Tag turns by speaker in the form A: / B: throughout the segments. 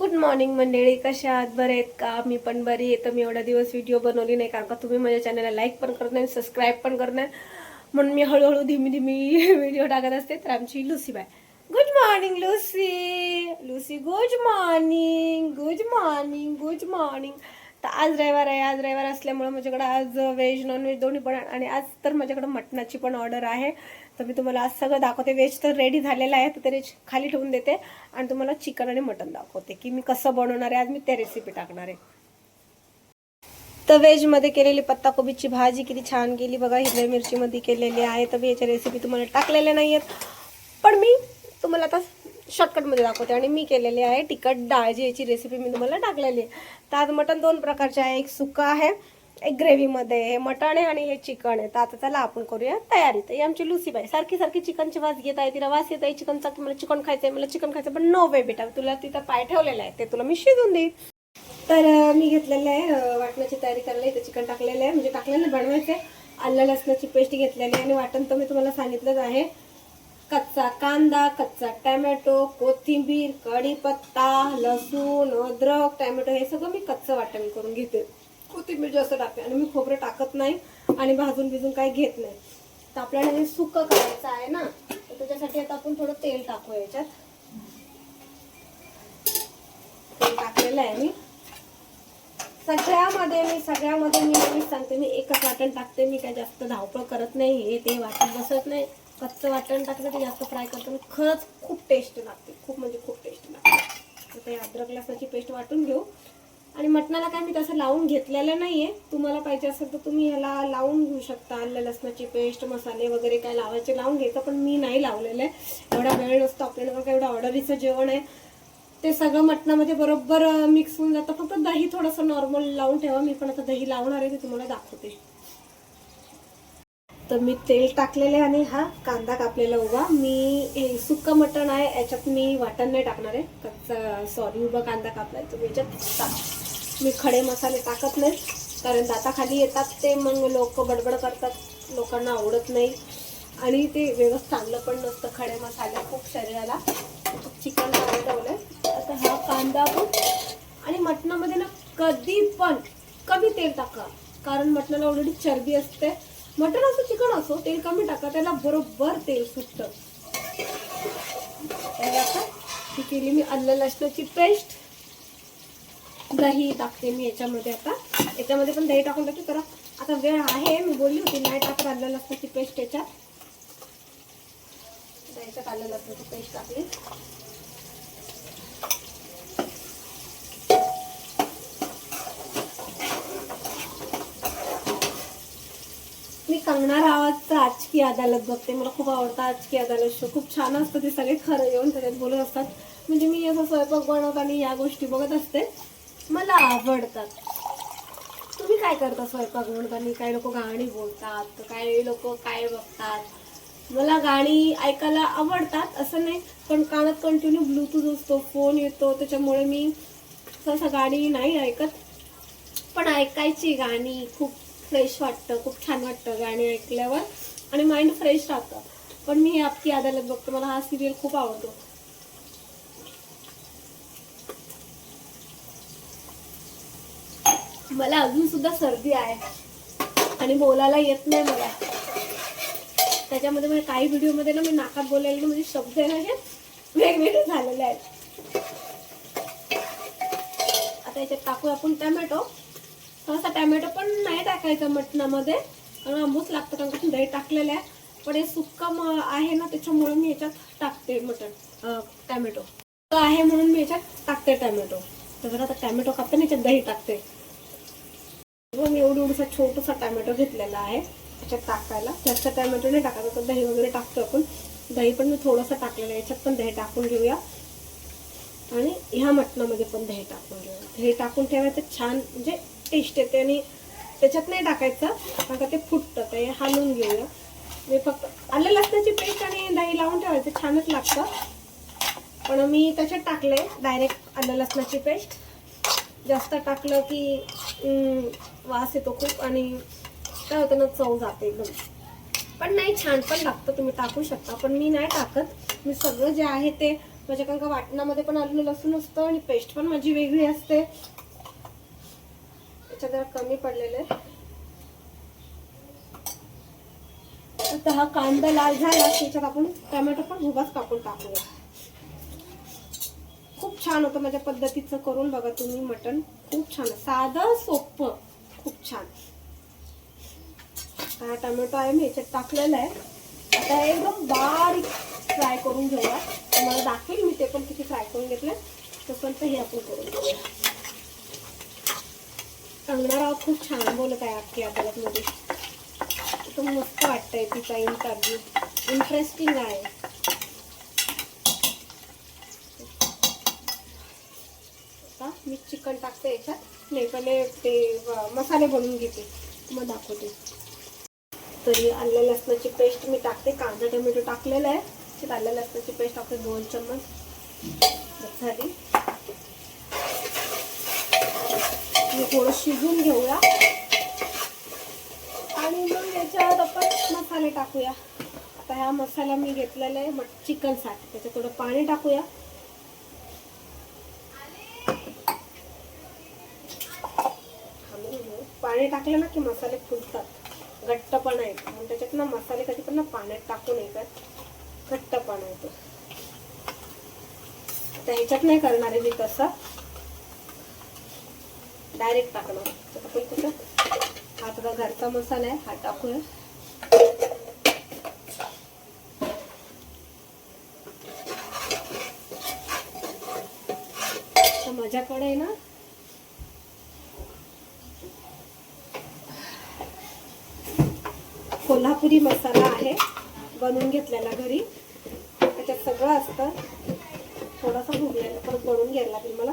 A: Good morning मंडळी, कशा आहात? बरे आहेत का? मी पण बरी आहे. तर मी एवढा दिवस व्हिडिओ बनवली नाही कारण का तुम्ही माझ्या चॅनलला लाईक पण करत नाही, सबस्क्राईब पण करत नाही, म्हणून मी हळूहळू धीमी धीमी व्हिडिओ टाकत असते. तर आमची Lucy bye, good morning Lucy. Lucy good morning, good morning, good morning. तर आज रविवार आहे. आज रविवार असल्यामुळे माझ्याकडे आज व्हेज नॉनव्हेज दोन्ही पण, आणि आज तर माझ्याकडे मटणाची पण ऑर्डर आहे. तर मी तुम्हाला आज सगळं दाखवते. व्हेज तर रेडी झालेलं आहे, तर ते खाली ठेवून देते आणि तुम्हाला चिकन आणि मटण दाखवते की मी कसं बनवणार आहे. आज मी त्या रेसिपी टाकणार आहे. तर व्हेजमध्ये केलेली पत्ताकोबीची भाजी किती छान केली बघा, हिरव्या मिरचीमध्ये केलेली आहे. तर मी याच्या रेसिपी तुम्हाला टाकलेल्या नाही आहेत, पण मी तुम्हाला आता शॉर्टकटमध्ये दाखवते. आणि मी केलेली आहे तिखट डाळ, जी याची रेसिपी मी तुम्हाला टाकलेली आहे. तर आज मटण दोन प्रकारचे आहे, एक सुका आहे, एक ग्रेव्हीमध्ये. हे मटण आहे आणि हे चिकन आहे. तर आता त्याला आपण करूया तयारी. तर आमची लुसी बाई सारखी सारखी चिकनची वास घेत आहे, तिला वास येत आहे चिकनचा, की मला चिकन खायचं आहे, मला चिकन खायचं. पण नो वे बेटा, तुला तिथं पाय ठेवलेला आहे, ते तुला मी शिजून देईन. तर मी घेतलेलं आहे वाटणाची तयारी करायला. इथं चिकन टाकलेलं आहे, म्हणजे टाकलेलं बनवायचं आहे. आलं लसणाची पेस्ट घेतलेली आहे आणि वाटण तर मी तुम्हाला सांगितलंच आहे. कच्चा कांदा, कच्चा टॅमॅटो, कोथिंबीर, कढीपत्ता, लसूण, अद्रक, टॅमॅटो हे सगळं मी कच्चं वाटण करून घेते. कोथिंबीर जास्त टाकते आणि मी खोबरं टाकत नाही आणि भाजून भिजून काही घेत नाही. तर आपल्याला हे सुकं करायचं आहे ना, तर त्याच्यासाठी आता आपण थोडं तेल टाकू. याच्यात तेल टाकलेलं आहे मी. सगळ्यामध्ये मी सांगते, मी एकच वाटण टाकते. मी काय जास्त धावपळ करत नाही, हे ते वाटण बसत नाही. कच्चं वाटण टाकलं ते जास्त फ्राय करताना खरंच खूप टेस्ट लागते, खूप म्हणजे खूप टेस्ट लागते. तर ते अद्रक लसणाची पेस्ट वाटून घेऊ. आणि मटणाला काय मी तसं लावून घेतलेलं नाहीये. तुम्हाला पाहिजे असेल तर तुम्ही ह्याला लावून घेऊ शकता. आलं लसणाची पेस्ट, मसाले वगैरे काय लावायचे लावून घ्यायचं, पण मी नाही लावलेलं आहे. एवढा वेळ नसतो आपल्याला, काय एवढं ऑर्डरीचं जेवण आहे. ते सगळं मटणामध्ये बरोबर मिक्स होऊन जातं. फक्त दही थोडंसं नॉर्मल लावून ठेवा. मी पण आता दही लावणार आहे, ते तुम्हाला दाखवते. तर मी तेल टाकलेले आणि हा कांदा कापलेला उभा. मी हे सुक्का मटण आहे, याच्यात मी वाटण नाही टाकणार आहे. उभा कांदा कापलाय तुम्ही याच्यात मी खडे मसाले टाकत नाही, कारण दाताखाली येतात ते, मग लोक बडबड करतात, लोकांना आवडत नाही आणि ते व्यवस्थित चांगलं पण नसतं. खडे मसाले खूप शरीराला. चिकन ठेवलंय आता. हा कांदा पण, आणि मटणामध्ये ना कधी पण कमी तेल टाका, कारण मटणाला ऑलरेडी चरबी असते. मटण असो चिकन असो, तेल कमी टाका, त्याला बरोबर तेल सुटतं. ही केली मी आलं लसणाची पेस्ट. दही टाकते मी याच्यामध्ये. आता याच्यामध्ये पण दही टाकून टाकते. तर आता वेळ आहे, मी बोलली होती नाही टाकत आलं लसणाची पेस्ट याच्यात. याच्यात आलं लसणाची पेस्ट टाकली. मी कंगना रावाचा आजकी अदालत बघते, मला खूप आवडतं. आजकी अदालत शो खूप छान असतं. ते सगळे खरं येऊन त्याच्यात बोलत असतात. म्हणजे मी असं स्वयंपाक बनवताना या गोष्टी बघत असते, मला आवडतात. तुम्ही काय करता स्वयंपाक बनवताना? काही लोक गाणी बोलतात, तर काही लोक काय बघतात. मला गाणी ऐकायला आवडतात असं नाही, पण कानात कंटिन्यू ब्लूटूथ असतो, फोन येतो, त्याच्यामुळे मी सहसा गाणी नाही ऐकत. पण ऐकायची गाणी, खूप फ्रेश वाटतं, खूप छान वाटतं गाणी ऐकल्यावर आणि माइंड फ्रेश राहतं. पण मी हे आपकी अदालत बघते, मला हा सिरियल खूप आवडतो. मला अजून सुद्धा सर्दी आहे आणि बोलायला येत नाही मला. त्याच्यामध्ये काही व्हिडिओमध्ये ना मी नाकात बोलायला म्हणजे शब्द आहे ना हे वेगवेगळे झालेले आहेत. आता याच्यात टाकू आपण टॅमॅटो. थोडासा टॅमॅटो पण नाही टाकायचा मटणामध्ये, कारण आंबूस लागतं, कारण दही टाकलेलं आहे. पण हे सुक्का आहे ना, त्याच्यामुळे मी याच्यात टाकते टॅमॅटो आहे म्हणून मी याच्यात टाकते टॅमॅटो. तर जर आता टॅमॅटो कापते ना, याच्यात दही टाकते. मी एवढा छोटासा टॅमॅटो घेतलेला आहे याच्यात टाकायला. जास्त टॅमॅटो नाही टाकायचं, तर दही वगैरे टाकतो आपण. दही पण मी थोडंसं टाकलेलं आहे. याच्यात पण दही टाकून घेऊया आणि ह्या मटणामध्ये पण दही टाकून घेऊया. दही टाकून ठेवायचं, छान म्हणजे टेस्ट येते. आणि त्याच्यात नाही टाकायचं कारण ते फुटतं, ते हालून घेऊया. मी फक्त आलं लसणाची पेस्ट आणि दही लावून ठेवायचं, छानच लागतं. पण मी त्याच्यात टाकले डायरेक्ट आलं लसणाची पेस्ट. जास्त टाकलं की वास येतो खूप आणि काय होतं ना, चव जाते एकदम. पण नाही, छान पण लागतं, तुम्ही टाकू शकता, पण मी नाही टाकत. मी सगळं जे आहे ते माझ्या कारण का वाटणामध्ये पण आलं लसूण असतं आणि पेस्ट पण माझी वेगळी असते, त्याच्यात जरा कमी पडलेलं आहे. आता हा कांदा लाल झाला त्याच्यात आपण टोमॅटो पण उभाच कापून टाकूया. खूप छान होतं माझ्या पद्धतीचं, करून बघा तुम्ही. मटण खूप छान, साधं सोपं, खूप छान. हा टोमॅटो आहे मी याच्यात टाकलेला आहे. आता एकदम बारीक फ्राय करून घेऊया. तुम्हाला दाखवेल मी ते पण किती फ्राय करून घेतलं, तसं हे आपण करून घेऊया. अंगणाराव खूप छान बोलत आहे अख्खी अदालतमध्ये, तो मस्त वाटतंय तिचा इंटरव्ह्यू, इंटरेस्टिंग आहे. आता मी चिकन टाकते याच्यात. नाही पहिले ते मसाले बनवून घेते मग दाखवते. तरी आलं लसणाची पेस्ट मी टाकते. कांदा टोमॅटो टाकलेला आहे, त्याच्यात आलं लसणाची पेस्ट टाकते 2 चम्मच झाली. मी थोडं शिजून घेऊया आणि मग याच्यात आपण मसाले टाकूया. आता हा मसाला मी घेतलेला आहे चिकनसाठी, त्याच्यात थोडं पाणी टाकूया. पाणी टाकलं ना की मसाले फुलतात, घट्टपणा येतो. म्हणून त्याच्यात ना मसाले कधी पण ना पाण्यात टाकू नये, का घट्टपणा येतो. आता ह्याच्यात नाही करणार आहे मी तसं, डायरेक्ट टाकणार. तर आपण कुठं हा थोडा घरचा मसाला आहे हा टाकूया. तर माझ्याकडे आहे ना कोल्हापुरी मसाला आहे, बनवून घेतलेला घरी. त्याच्यात सगळं असतं. थोडासा भुगलेला परत बनवून घ्यायला लागेल मला.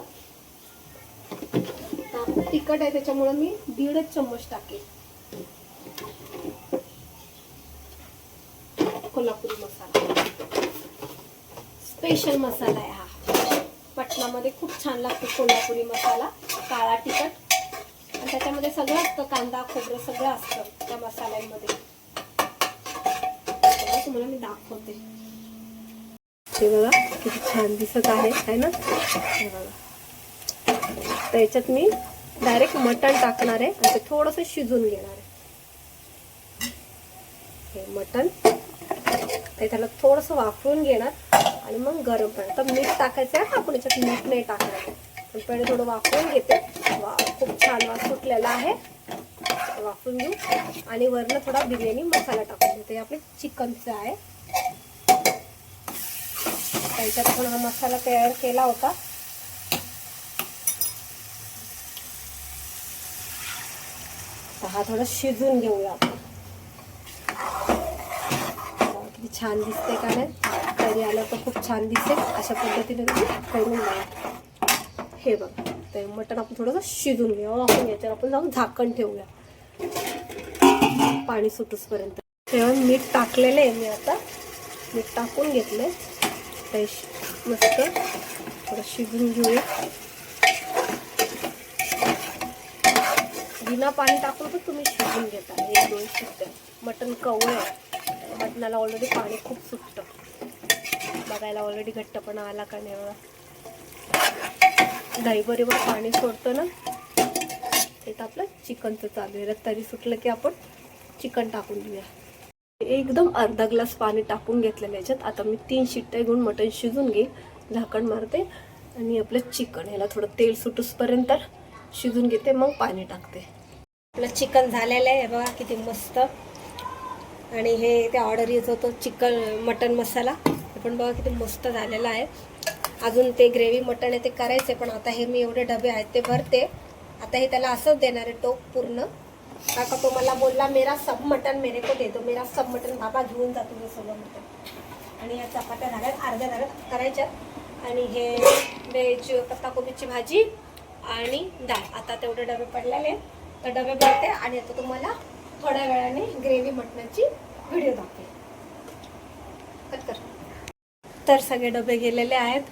A: तिखट आहे त्याच्यामुळे मी 1.5 चम्मच टाकेल कोल्हापुरी मसाला. स्पेशल मसाला आहे हा, पटणामध्ये खूप छान लागतो कोल्हापुरी मसाला. काळा तिखट आणि त्याच्यामध्ये सगळं असतं, कांदा खोबरं सगळं असतं त्या मसाल्यांमध्ये. तुम्हाला मी दाखवते. हे बघा किती छान दिसत आहे ना. हे बघा, त्याच्यात मी डायरेक्ट मटण टाकणार आहे आणि ते थोडंसं शिजून घेणार आहे. हे मटण त्याला थोडंसं वाफवून घेणार आणि मग गरम पाणी. तर मीठ टाकायचं आहे, आपण याच्यात मीठ नाही टाकणार, पण पहिले थोडं वाफवून घेते. खूप छान वास सुटलेला आहे, वाफवून घेऊ. आणि वरनं थोडा बिर्याणी मसाला टाकून देते. आपले चिकनचं आहे, त्याच्यात आपण हा मसाला तयार केला होता. हा थोडा शिजून घेऊया आपण. किती छान दिसते का नाही, तरी आलं तर खूप छान दिसेल. अशा पद्धतीने करून बघा. हे बघा, ते मटण आपण थोडंसं शिजून घेऊ. आपण याच्यावर आपण जाऊन झाकण ठेवूया पाणी सुटूसपर्यंत. तेव्हा मीठ टाकलेलं आहे मी, आता मीठ टाकून घेतलंय. मस्त थोडं शिजून घेऊया. बिना पाणी टाकून तर तुम्ही शिजून घेता 1-2 शिट्ट्या. मटण कवळं आहे, मटणाला ऑलरेडी पाणी खूप सुटतं. बघायला ऑलरेडी घट्टपणा आला का नाही बघा. दही बरोबर पाणी सोडतं ना, ते तर आपलं चिकनचं चालू आहे. तरी सुटलं की आपण चिकन टाकून देऊया. एकदम अर्धा ग्लास पाणी टाकून घेतलेलं याच्यात. आता मी 3 शिट्ट्या घेऊन मटण शिजून घेईल. झाकण मारते आणि आपलं चिकन ह्याला थोडं तेल सुटूसपर्यंत शिजून घेते, मग पाणी टाकते. आपलं चिकन झालेलं आहे बघा किती मस्त. आणि हे ते ऑर्डर येत होतं चिकन मटन मसाला, हे पण बघा किती मस्त झालेलं आहे. अजून ते ग्रेव्ही मटण आहे ते करायचे, पण आता हे मी एवढे डबे आहेत ते भरते. आता हे त्याला असंच देणार आहे टोप पूर्ण. काका तो मला बोलला मेरा सब मटन मेरे को दे दो, मेरा सब मटन बाबा घेऊन जातो मी सगळं मटन. आणि या चपात्या झाल्यात, अर्ध्या झाल्यात करायच्यात. आणि हे व्हेज पत्ताकोबीची भाजी आणि डाळ. आता तेवढे डबे पडलेले तर डबे भरते आणि आता तुम्हाला थोड्या वेळाने ग्रेव्ही मटणाची व्हिडिओ दाखवेल. कट कर. तर सगळे डबे गेलेले आहेत.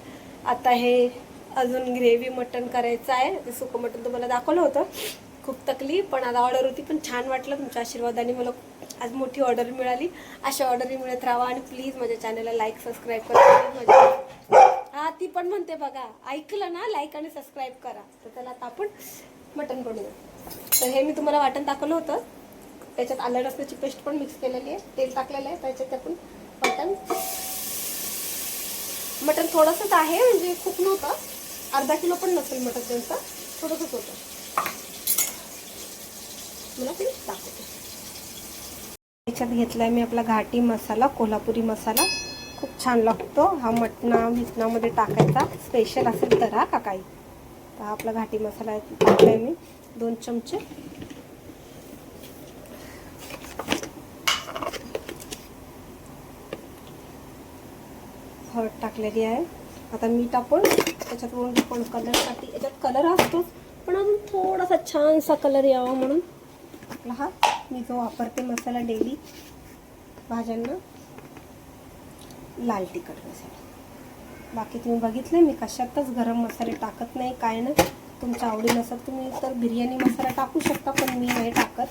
A: आता हे अजून ग्रेव्ही मटण करायचं आहे. ते सुकं मटण तुम्हाला दाखवलं होतं. खूप तकलीफ, पण आता ऑर्डर होती, पण छान वाटलं. तुमच्या आशीर्वादाने मला आज मोठी ऑर्डर मिळाली. अशा ऑर्डरही मिळत राहा आणि प्लीज माझ्या चॅनलला लाईक सबस्क्राईब करा. हा ती पण म्हणते बघा, ऐकलं ना, लाईक आणि सबस्क्राईब करा. तर त्याला आता आपण मटण बनवूया. तर हे मी तुम्हाला वाटण दाखवलं होतं. त्याच्यात आलं लसणाची पेस्ट पण मिक्स केलेली आहे, तेल टाकलेलं आहे. त्याच्यात आपण मटण थोडंसंच आहे, म्हणजे खूप नव्हतं, अर्धा किलो पण नसेल मटण त्यांचं, थोडंसंच होतं. मला ते दाखवते. याच्यात घेतलाय मी आपला घाटी मसाला, कोल्हापुरी मसाला. खूप छान लागतो हा मटणामध्ये टाकायचा, स्पेशल असेल तर हा का काही. तर हा आपला घाटी मसाला टाकलाय मी 2 चमचे. हळद टाकलेली आहे. आता मीठ आपण त्याच्यात पण कलरसाठी, याच्यात कलर असतोच पण अजून थोडासा छानसा कलर यावा म्हणून आपला हा मी जो वापरते मसाला डेली भाज्यांना, लाल तिखट मसाला. बाकी तुम्ही बघितले मी कशातच गरम मसाले टाकत नाही, काय नाही. तुमच्या आवडीनुसार तुम्ही तर बिर्याणी मसाला टाकू शकता, पण मी नाही टाकत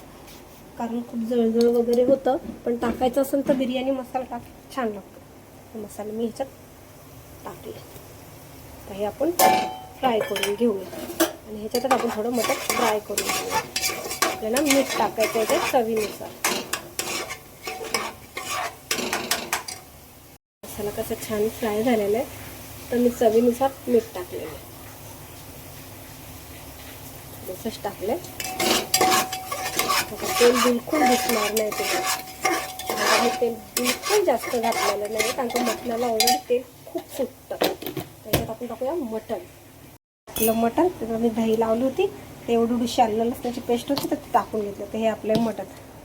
A: कारण खूप जळजळ वगैरे होतं. पण टाकायचं असेल तर बिर्याणी मसाला टाक, छान लागतो मसाला. मी ह्याच्यात टाकले. तर हे आपण फ्राय करून घेऊया आणि ह्याच्यातच आपण थोडं मटण फ्राय करून घेऊया. आपल्याला मीठ टाकायचं आहे ते चवीनुसार. मसाला कसं छान फ्राय झालेला आहे, तर मी चवीनुसार मीठ टाकलेलं आहे, थोडंसंच टाकलंय. तेल बिलकुल दिसणार नाही तुम्हाला. हे तेल बिलकुल जास्त घातलेलं नाही, कारण की मटणाला ऑलरेडी तेल खूप सुटतं. त्याच्यात आपण टाकूया मटण. आपलं मटण, त्याच्यात मी दही लावली होती, ते एवढी आलं लसणाची पेस्ट होती, तर टाकून घेतलं. तर हे आपलं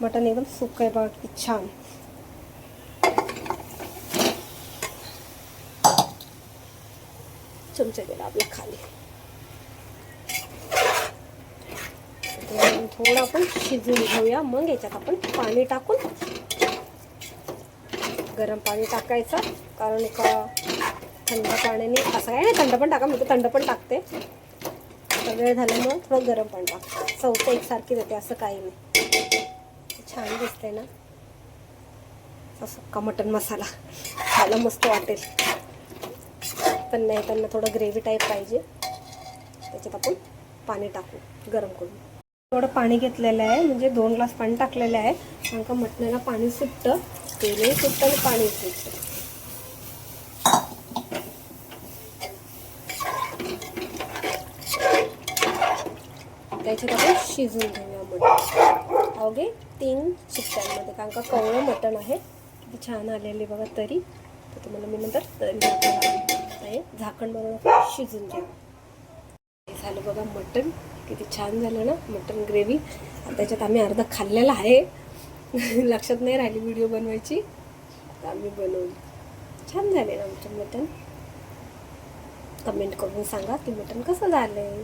A: मटण एकदम सुकं आहे बघा, किती छान. चमचा गेला आपल्या खाली. थोडं आपण शिजवून घेऊया. मग याच्यात आपण पाणी टाकून, गरम पाणी टाकायचं, कारण का थंड पाण्याने असं काय नाही, थंड पण टाका, मी तर थंड पण टाकते. वेळ झाल्यामुळे थोडं गरम पाणी टाकते, चवचं एकसारखी देते, असं काही नाही. छान दिसतंय ना असं का मटण मसाला, खायला मस्त वाटेल. पण नाही, त्यांना थोडं ग्रेव्ही टाईप पाहिजे. त्याच्यात आपण पाणी टाकू गरम करून. थोडं पाणी घेतलेलं आहे, म्हणजे 2 ग्लास पाणी टाकलेलं आहे, कारण का मटणाला पाणी सुटतं, तेलही सुटतं आणि पाणी सुटतं. त्याच्यात आपण शिजून घेऊया मटण अवघे 3 शिट्ट्यांमध्ये, कारण का कवळं मटण आहे. किती छान आलेले बघा तरी. तर तुम्हाला मी नंतर तरी झाकण बनवून शिजून घ्या. झालं बघा मटण, किती छान झालं ना मटण ग्रेव्ही. त्याच्यात आम्ही अर्धा खाल्लेला आहे, लक्षात नाही राहिली व्हिडिओ बनवायची, तर आम्ही बनवली. छान झाले ना आमचं मटण. कमेंट करून सांगा की मटण कसं झालंय.